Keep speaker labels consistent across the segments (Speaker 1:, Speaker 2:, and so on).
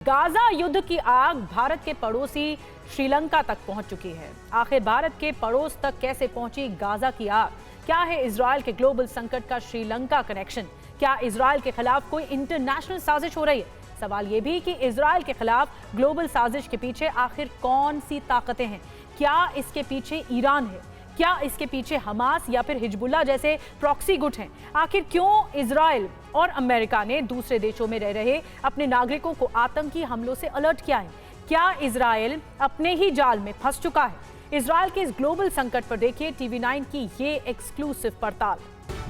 Speaker 1: Gaza युद्ध की आग भारत के पड़ोसी श्रीलंका तक पहुंच चुकी है। आखिर भारत के पड़ोस तक कैसे पहुंची गाजा की आग? क्या है इजरायल के ग्लोबल संकट का श्रीलंका कनेक्शन? क्या इजरायल के खिलाफ कोई इंटरनेशनल साजिश हो रही है? सवाल यह भी कि इजरायल के खिलाफ ग्लोबल साजिश के पीछे आखिर कौन सी ताकतें हैं? क्या इसके पीछे ईरान है? क्या इसके पीछे हमास या फिर हिजबुल्लाह जैसे प्रॉक्सी गुट हैं? आखिर क्यों इजरायल और अमेरिका ने दूसरे देशों में रह रहे अपने नागरिकों को आतंकी हमलों से अलर्ट किया है? क्या इजरायल अपने ही जाल में फंस चुका है? इजरायल के इस ग्लोबल संकट पर देखिए TV9 की ये एक्सक्लूसिव पड़ताल।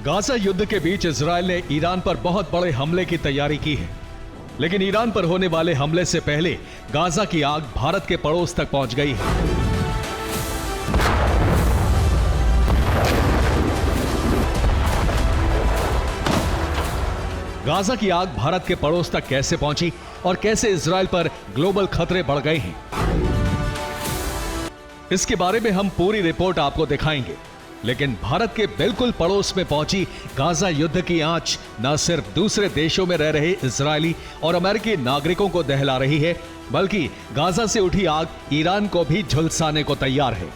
Speaker 2: गाजा युद्ध के बीच इजरायल ने ईरान पर बहुत बड़े हमले की तैयारी की है, लेकिन ईरान पर होने वाले हमले से पहले गाजा की आग भारत के पड़ोस तक पहुंच गई है। गाजा की आग भारत के पड़ोस तक कैसे पहुंची और कैसे इजरायल पर ग्लोबल खतरे बढ़ गए हैं, इसके बारे में हम पूरी रिपोर्ट आपको दिखाएंगे। लेकिन भारत के बिल्कुल पड़ोस में पहुंची गाजा युद्ध की आंच न सिर्फ दूसरे देशों में रह रहे इजरायली और अमेरिकी नागरिकों को दहला रही है, बल्कि गाजा से उठी आग ईरान को भी झुलसाने को तैयार है।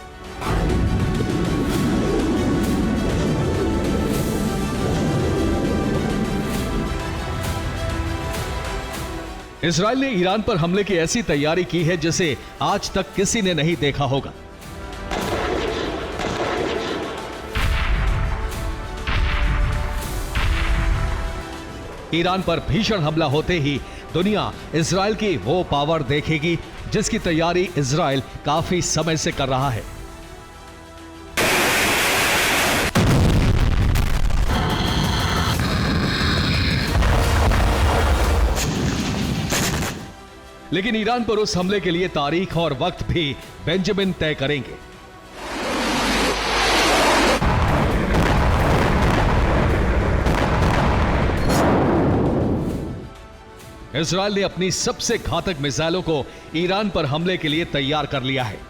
Speaker 2: इजरायल ने ईरान पर हमले की ऐसी तैयारी की है जिसे आज तक किसी ने नहीं देखा होगा। ईरान पर भीषण हमला होते ही दुनिया इजरायल की वो पावर देखेगी जिसकी तैयारी इजरायल काफी समय से कर रहा है। लेकिन ईरान पर उस हमले के लिए तारीख और वक्त भी बेंजामिन तय करेंगे। इजरायल ने अपनी सबसे घातक मिसाइलों को ईरान पर हमले के लिए तैयार कर लिया है।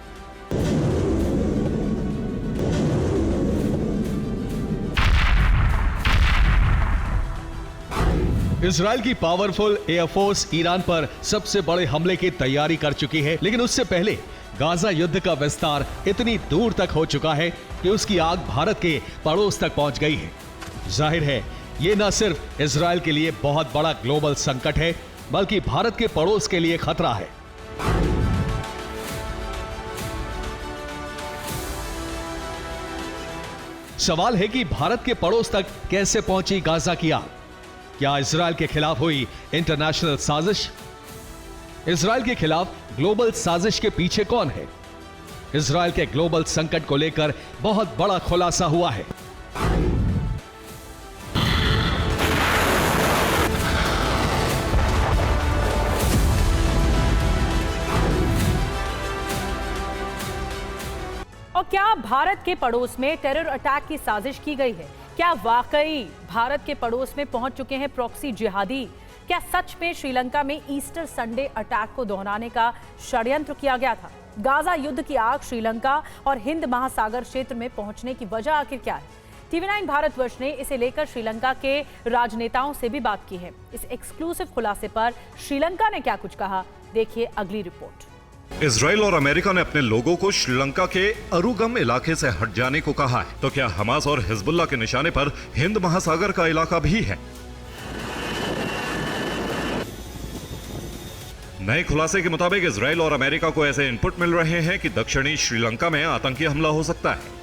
Speaker 2: इजरायल की पावरफुल एयरफोर्स ईरान पर सबसे बड़े हमले की तैयारी कर चुकी है, लेकिन उससे पहले गाजा युद्ध का विस्तार इतनी दूर तक हो चुका है कि उसकी आग भारत के पड़ोस तक पहुंच गई है। जाहिर है ये न सिर्फ इजरायल के लिए बहुत बड़ा ग्लोबल संकट है, बल्कि भारत के पड़ोस के लिए खतरा है। सवाल है कि भारत के पड़ोस तक कैसे पहुंची गाजा की आग? क्या इजरायल के खिलाफ हुई इंटरनेशनल साजिश? इजरायल के खिलाफ ग्लोबल साजिश के पीछे कौन है? इजरायल के ग्लोबल संकट को लेकर बहुत बड़ा खुलासा हुआ है।
Speaker 1: और क्या भारत के पड़ोस में टेरर अटैक की साजिश की गई है? क्या वाकई भारत के पड़ोस में पहुंच चुके हैं प्रॉक्सी जिहादी? क्या सच में श्रीलंका में ईस्टर संडे अटैक को दोहराने का षड्यंत्र किया गया था? गाजा युद्ध की आग श्रीलंका और हिंद महासागर क्षेत्र में पहुंचने की वजह आखिर क्या है? TV9 भारतवर्ष ने इसे लेकर श्रीलंका के राजनेताओं से भी बात की है। इस एक्सक्लूसिव खुलासे पर श्रीलंका ने क्या कुछ कहा, देखिए अगली रिपोर्ट।
Speaker 3: इजराइल और अमेरिका ने अपने लोगों को श्रीलंका के अरुगम इलाके से हट जाने को कहा है, तो क्या हमास और हिजबुल्ला के निशाने पर हिंद महासागर का इलाका भी है? नए खुलासे के मुताबिक इजराइल और अमेरिका को ऐसे इनपुट मिल रहे हैं कि दक्षिणी श्रीलंका में आतंकी हमला हो सकता है।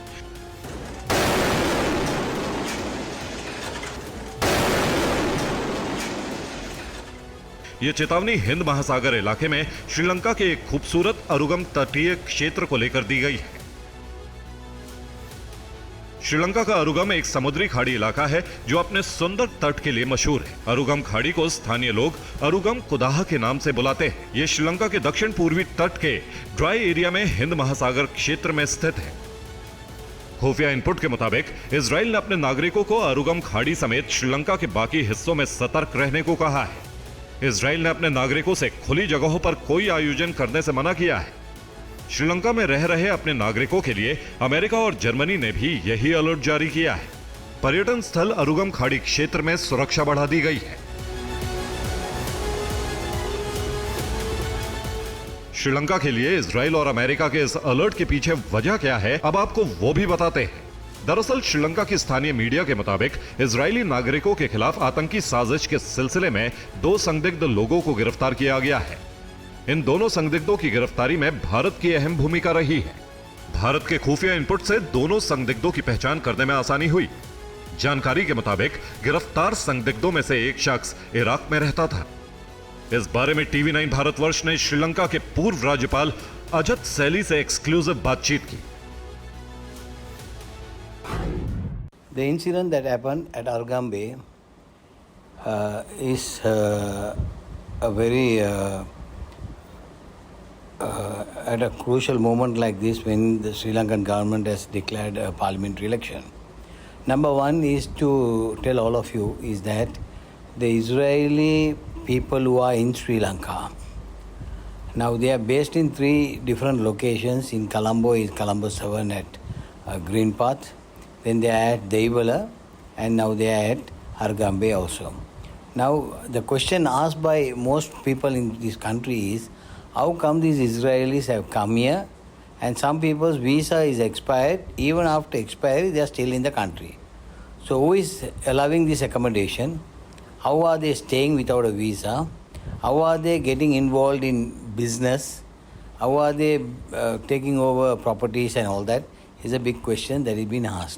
Speaker 3: ये चेतावनी हिंद महासागर इलाके में श्रीलंका के एक खूबसूरत अरुगम तटीय क्षेत्र को लेकर दी गई है। श्रीलंका का अरुगम एक समुद्री खाड़ी इलाका है जो अपने सुंदर तट के लिए मशहूर है। अरुगम खाड़ी को स्थानीय लोग अरुगम कुदाह के नाम से बुलाते हैं। ये श्रीलंका के दक्षिण पूर्वी तट के ड्राई एरिया में हिंद महासागर क्षेत्र में स्थित है। खुफिया इनपुट के मुताबिक इजराइल ने अपने नागरिकों को अरुगम खाड़ी समेत श्रीलंका के बाकी हिस्सों में सतर्क रहने को कहा है। इजराइल ने अपने नागरिकों से खुली जगहों पर कोई आयोजन करने से मना किया है। श्रीलंका में रह रहे अपने नागरिकों के लिए अमेरिका और जर्मनी ने भी यही अलर्ट जारी किया है। पर्यटन स्थल अरुगम खाड़ी क्षेत्र में सुरक्षा बढ़ा दी गई है। श्रीलंका के लिए इजराइल और अमेरिका के इस अलर्ट के पीछे वजह क्या है, अब आपको वो भी बताते हैं। दरअसल श्रीलंका की स्थानीय मीडिया के मुताबिक इजरायली नागरिकों के खिलाफ आतंकी साजिश के सिलसिले में 2 संदिग्ध लोगों को गिरफ्तार किया गया है। इन दोनों संदिग्धों की गिरफ्तारी में भारत की अहम भूमिका रही है। भारत के खुफिया इनपुट से दोनों संदिग्धों की पहचान करने में आसानी हुई। जानकारी के मुताबिक गिरफ्तार संदिग्धों में से एक शख्स इराक में रहता था। इस बारे में TV9 भारतवर्ष ने श्रीलंका के पूर्व राज्यपाल अजत सैली से एक्सक्लूसिव बातचीत की।
Speaker 4: The incident that happened at Argambe is a very at a crucial moment like this when the Sri Lankan government has declared a parliamentary election. Number one is to tell all of you is that the Israeli people who are in Sri Lanka, now they are based in 3 different locations. In Colombo is Colombo 7 at Green Path. Then they are at Deibala and now they are at Argambe also. Now the question asked by most people in this country is, how come these Israelis have come here and some people's visa is expired, even after expiry they are still in the country. So who is allowing this accommodation? How are they staying without a visa? How are they getting involved in business? How are they taking over properties and all that is a big question that is being asked.